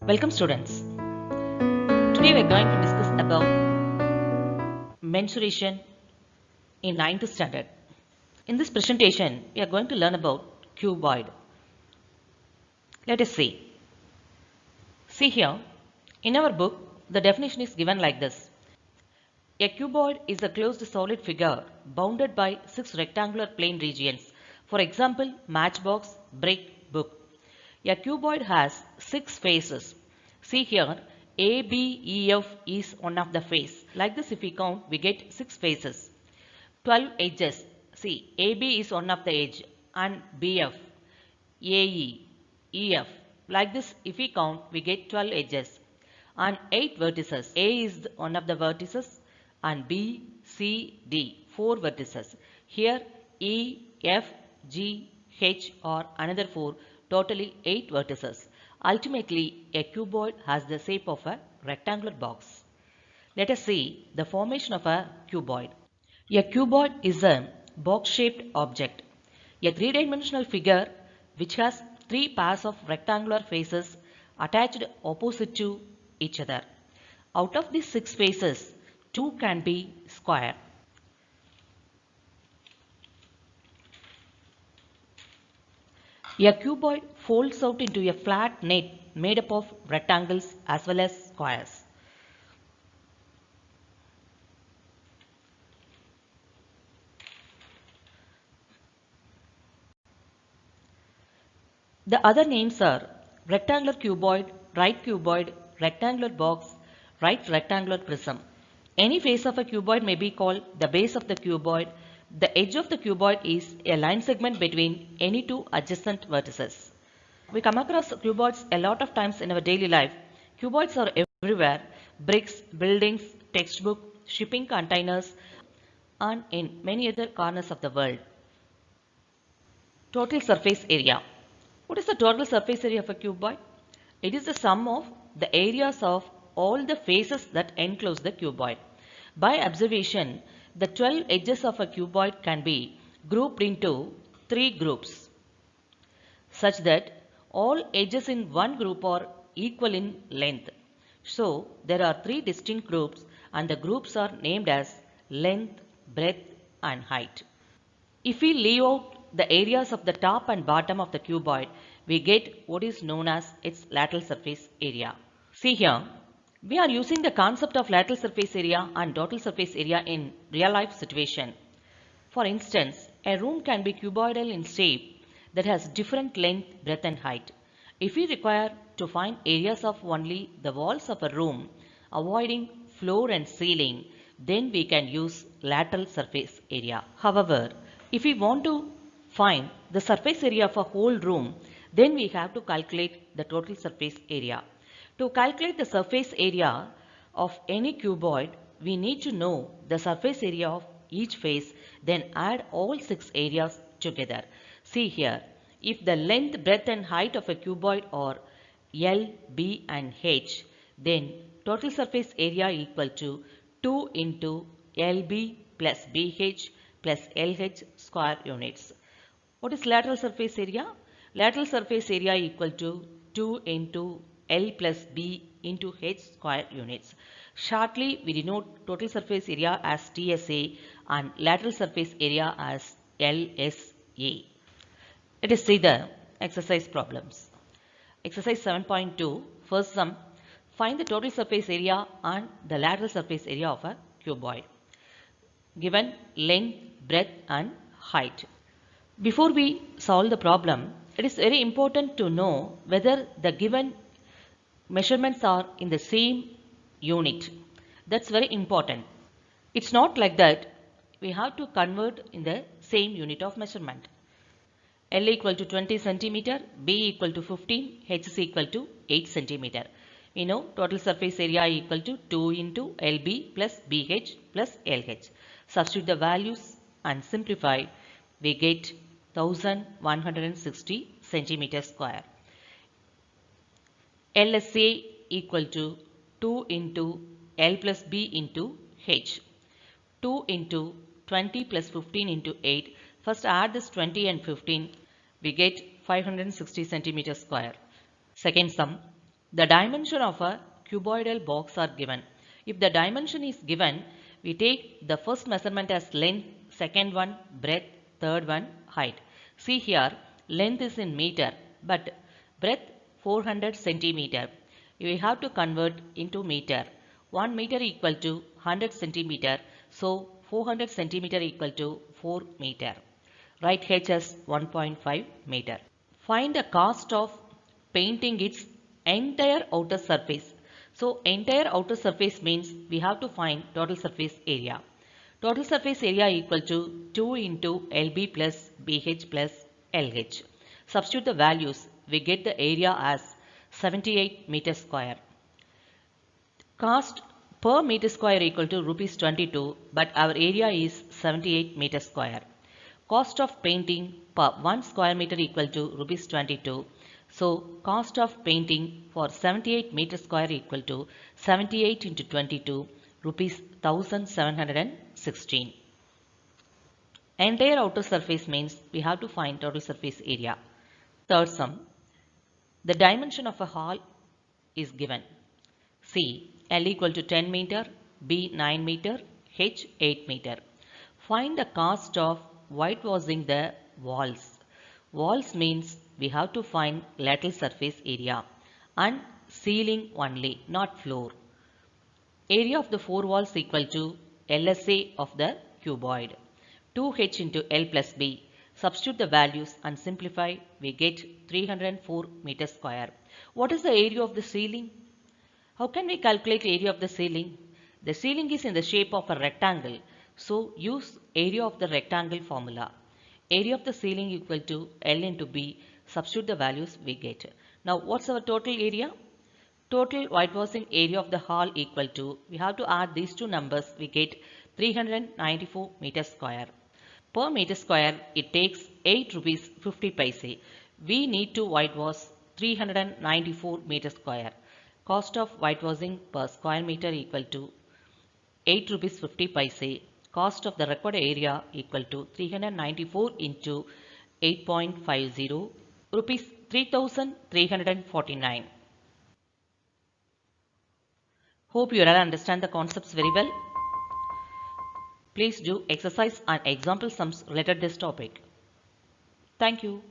Welcome students. Today we are going to discuss about mensuration in ninth standard. In this presentation we are going to learn about cuboid. Let us see. See here, in our book the definition is given like this. A cuboid is a closed solid figure bounded by 6 rectangular plane regions. For example, matchbox, brick, book. A cuboid has 6 faces. See here, A, B, E, F is one of the face. Like this if we count, we get 6 faces. 12 edges. See, AB is one of the edge and BF, AE, EF. Like this if we count, we get 12 edges and 8 vertices. A is one of the vertices and B, C, D, 4 vertices. Here E, F, G, H are another 4, totally 8 vertices. Ultimately, a cuboid has the shape of a rectangular box. Let us see the formation of a cuboid. A cuboid is a box-shaped object, a three-dimensional figure which has 3 pairs of rectangular faces attached opposite to each other. Out of these 6 faces, 2 can be square. A cuboid folds out into a flat net made up of rectangles as well as squares. The other names are rectangular cuboid, right cuboid, rectangular box, right rectangular prism. Any face of a cuboid may be called the base of the cuboid. The edge of the cuboid is a line segment between any two adjacent vertices. We come across cuboids a lot of times in our daily life. Cuboids are everywhere: bricks, buildings, textbook, shipping containers, and in many other corners of the world. Total surface area. What is the total surface area of a cuboid? It is the sum of the areas of all the faces that enclose the cuboid. By observation, the 12 edges of a cuboid can be grouped into 3 groups, such that all edges in one group are equal in length. So, there are 3 distinct groups and the groups are named as length, breadth and height. If we leave out the areas of the top and bottom of the cuboid, we get what is known as its lateral surface area. See here, we are using the concept of lateral surface area and total surface area in real life situation. For instance, a room can be cuboidal in shape that has different length, breadth and height. If we require to find areas of only the walls of a room, avoiding floor and ceiling, then we can use lateral surface area. However, if we want to find the surface area of a whole room, then we have to calculate the total surface area. To calculate the surface area of any cuboid, we need to know the surface area of each face, then add all 6 areas together. See here, if the length, breadth and height of a cuboid are L, B and H, then total surface area equal to 2 into LB plus BH plus LH square units. What is lateral surface area? Lateral surface area equal to 2 into L plus B into H square units. Shortly, we denote total surface area as TSA and lateral surface area as LSA. Let us see the exercise problems. Exercise 7.2, first sum, find the total surface area and the lateral surface area of a cuboid. Given length, breadth and height. Before we solve the problem, it is very important to know whether the given measurements are in the same unit. That's very important. It's not like that. We have to convert in the same unit of measurement. L equal to 20 centimeter, B equal to 15, H is equal to 8 centimeter. We know total surface area equal to 2 into LB plus BH plus LH. Substitute the values and simplify. We get 1160 centimeter square. LSA equal to 2 into L plus B into H. 2 into 20 plus 15 into 8. First add this 20 and 15. We get 560 centimeter square. Second sum. The dimension of a cuboidal box are given. If the dimension is given, we take the first measurement as length, second one breadth, third one height. See here, length is in meter, but breadth 400 centimeter. We have to convert into meter. 1 meter equal to 100 centimeter, so 400 centimeter equal to 4 meter. Write h as 1.5 meter. Find the cost of painting its entire outer surface. So entire outer surface means we have to find total surface area. Total surface area equal to 2 into LB plus BH plus LH. Substitute the values. We get the area as 78 meter square. Cost per meter square equal to rupees 22, but our area is 78 meter square. Cost of painting per 1 square meter equal to rupees 22. So cost of painting for 78 meter square equal to 78 into 22 rupees 1716. Entire outer surface means we have to find total surface area. Third sum. The dimension of a hall is given. C. L equal to 10 meter, B 9 meter, H 8 meter. Find the cost of whitewashing the walls. Walls means we have to find lateral surface area and ceiling only, not floor. Area of the four walls equal to LSA of the cuboid. 2H into L plus B. Substitute the values and simplify, we get 304 meter square. What is the area of the ceiling? How can we calculate area of the ceiling? The ceiling is in the shape of a rectangle, so use area of the rectangle formula. Area of the ceiling equal to L into B. Substitute the values, we get. Now what's our total area? Total whitewashing area of the hall equal to, we have to add these two numbers, we get 394 meter square. Per meter square it takes 8 rupees 50 paise. We need to whitewash 394 meter square. Cost of whitewashing per square meter equal to 8 rupees 50 paise. Cost of the required area equal to 394 into 8.50 rupees 3349. Hope you all understand the concepts very well. Please do exercise and example sums related to this topic. Thank you.